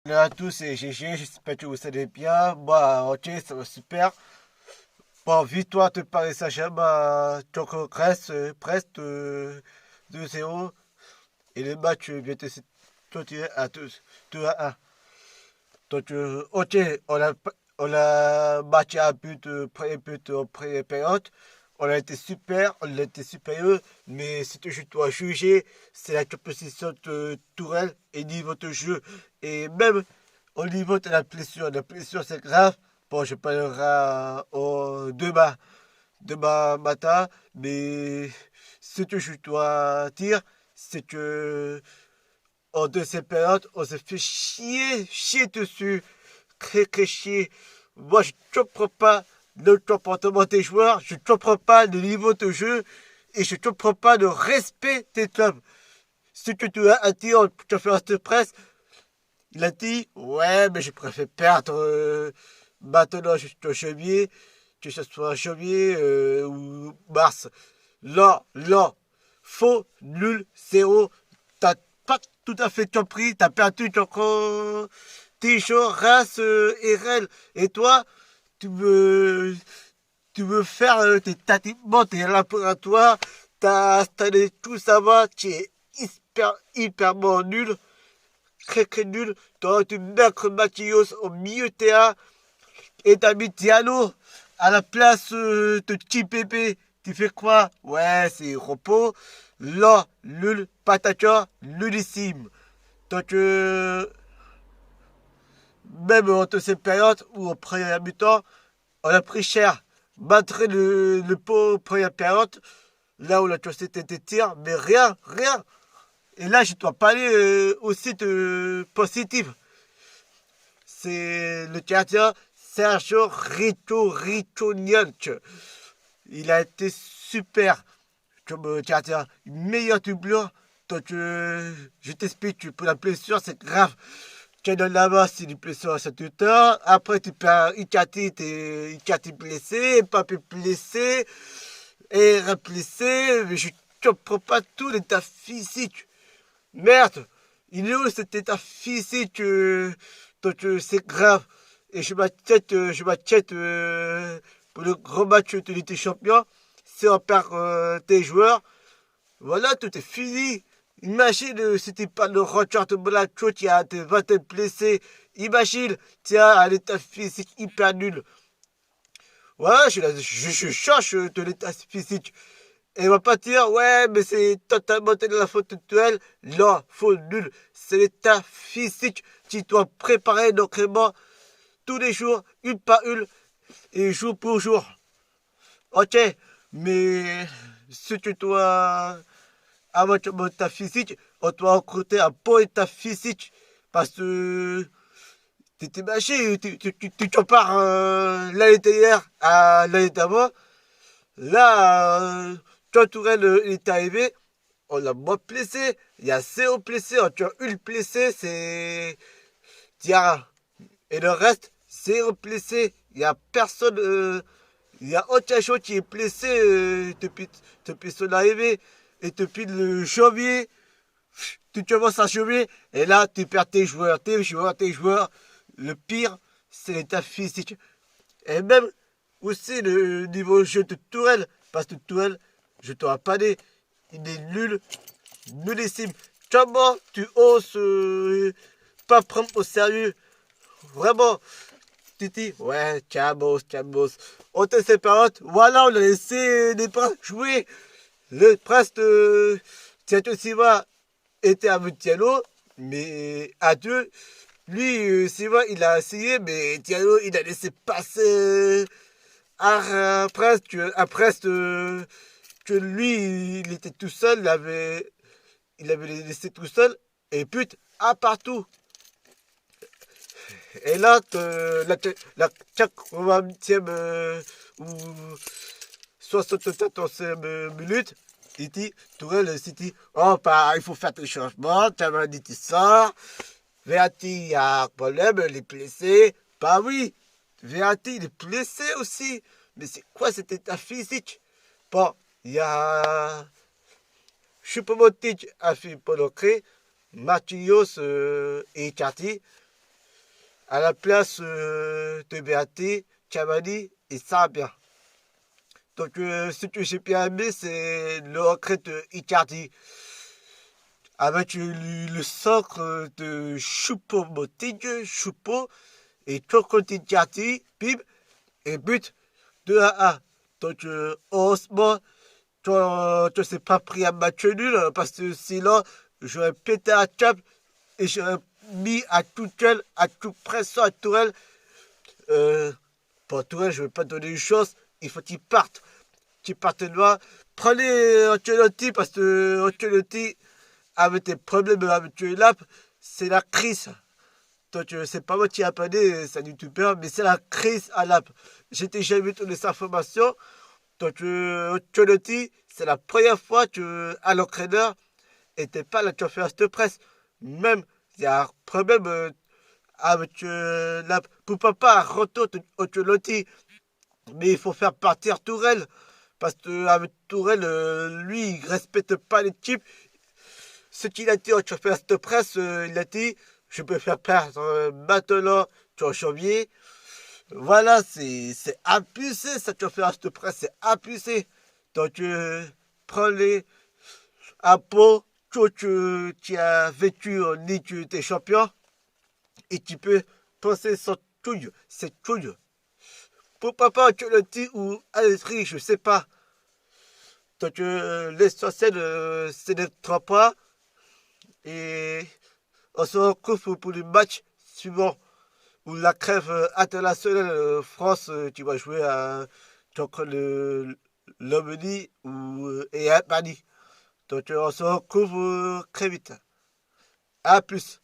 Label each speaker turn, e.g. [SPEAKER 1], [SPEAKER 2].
[SPEAKER 1] Salut à tous, c'est GG, j'espère que vous allez bien. Moi, ok, ça va super. Bon, victoire de Paris Saint-Germain, donc reste presque 2-0. Et le match vient de se clôturer à 2-1. Donc, ok, on a marqué un but, premier but en première période. On a été super, on a été supérieur, mais ce que je dois juger, c'est la composition de Tourelle et niveau de jeu. Et même au niveau de la blessure c'est grave. Bon, je parlerai demain matin, mais ce que je dois dire, c'est que en deuxième période, on s'est fait chier dessus, très chier. Moi, je ne comprends pas le comportement des joueurs, je ne comprends pas le niveau de jeu et je ne comprends pas le respect des clubs. Ce que tu as dit en conférence de presse, il a dit ouais, mais je préfère perdre maintenant jusqu'en janvier, que ce soit janvier ou mars. Là, faux, nul, zéro. T'as pas tout à fait compris, t'as perdu encore Dijon, Reims et Rennes. Et toi, tu veux, tu veux faire tes tâtiments, tes laboratoires, t'as installé tout ça va, tu es hyperment nul, très nul. T'aurais dû mettre Mathios au milieu de terrain et t'as mis Diallo à la place de Kimpembe. Tu fais quoi? Ouais, c'est repos. Là, nul, patata, nullissime. Donc, même entre ces périodes où au premier mi-temps, on a pris cher. Malgré le pot première période, là où la société était tir, mais rien. Et là, je dois parler aussi de positif. C'est le gardien Sergio Riconianch. Il a été super comme gardien, meilleur doublure. Donc je t'explique, pour la blessure, c'est grave. Kenan Navas, c'est une blessure à 7 heures. Après, tu perds Ikati blessé, Papé blessé, et blessé. Mais je comprends pas tout l'état physique. Merde, il est où cet état physique donc c'est grave. Et je m'inquiète pour le grand match de Ligue des Champions. Si on perd des joueurs, voilà, tout est fini. Imagine, c'était pas le Roger de Monaco qui a des vingtaines blessés. Imagine, tiens, un état physique hyper nul. Voilà, je cherche de l'état physique. Et on va pas dire, ouais, mais c'est totalement de la faute de duel. Non, faux nul. C'est l'état physique qui doit préparer l'entraînement tous les jours, une par une, et jour pour jour. Ok, mais si tu dois avoir un bon état physique, on doit recruter un bon état physique. Parce que t'es mâché, tu compares l'année dernière à l'année d'avant. Là, quand Tourelle est arrivé, on l'a moins blessé. Il y a zéro blessé. Tu as une blessé, c'est Diarra. Et le reste, zéro blessé. Il n'y a personne. Il y a aucun chose qui est blessé depuis son arrivée. Et depuis le janvier, tu commences à janvier. Et là, tu perds tes joueurs. Le pire, c'est l'état physique. Et même aussi le niveau jeu de Tourelle. Parce que Tourelle, je te rappelle, il est nul, nullissime. Comment tu oses pas prendre au sérieux? Vraiment, Titi, ouais, Camos. On te sépare, voilà, on a laissé les bras jouer. Le prince de Thiago Silva était avec Diallo, mais à deux. Lui, Silva, il a essayé, mais Diallo, il a laissé passer après que lui, il était tout seul, il avait laissé tout seul, et but, à partout. Et là, la 80e ou 74e minute, il dit, Tourelle City, oh, bah, il faut faire des changements, tu m'as dit ça, Verratti, il y a un problème, il est blessé. Bah oui, Verratti, il est blessé aussi. Mais c'est quoi cet état physique? Bon, il y a Choupo-Moting a fait Polocré, Marquinhos et Icardi. à la place de Berté, Cavani et Sarabia. Donc, ce que j'ai bien aimé, c'est le retrait de Icardi avec le sacre de Choupo-Moting, Choupo et Coco Icardi, bim, et but 2 à 1. Donc, heureusement, tu ne s'est pas pris un match nul parce que sinon, j'aurais pété un câble et j'aurais mis à Tuchel, à tout pression à Tourelle. Pour Tourelle, je ne vais pas donner une chance. Il faut qu'il parte. Qu'il parte loin. Prenez Ancelotti parce que Ancelotti, avec des problèmes avec l'AP, c'est la crise. Donc, c'est pas moi qui ai appelé, c'est un youtubeur, mais c'est la crise à l'AP. J'ai déjà vu toutes les informations. Donc, Ancelotti, c'est la première fois qu'un entraîneur n'était pas à la conférence de presse. Même, il y a un problème avec l'AP. Pourquoi pas un retour d'Ancelotti, mais il faut faire partir Tourelle. Parce qu'avec Tourelle, lui, il ne respecte pas l'équipe. Ce qu'il a dit en conférence de presse, il a dit je peux faire perdre maintenant en janvier. Voilà, c'est abusé cette conférence de presse, c'est abusé. Donc, prends-les à peau, toi tu as vécu en Ligue des Champions et tu peux penser sans touille, c'est touille. Pourquoi pas Ancelotti ou Allegri, je sais pas. Donc, l'essentiel, c'est les 3 points et on se retrouve pour le match suivant où la crève internationale France qui va jouer contre l'Arménie et Albanie. Donc on se retrouve très vite. À plus.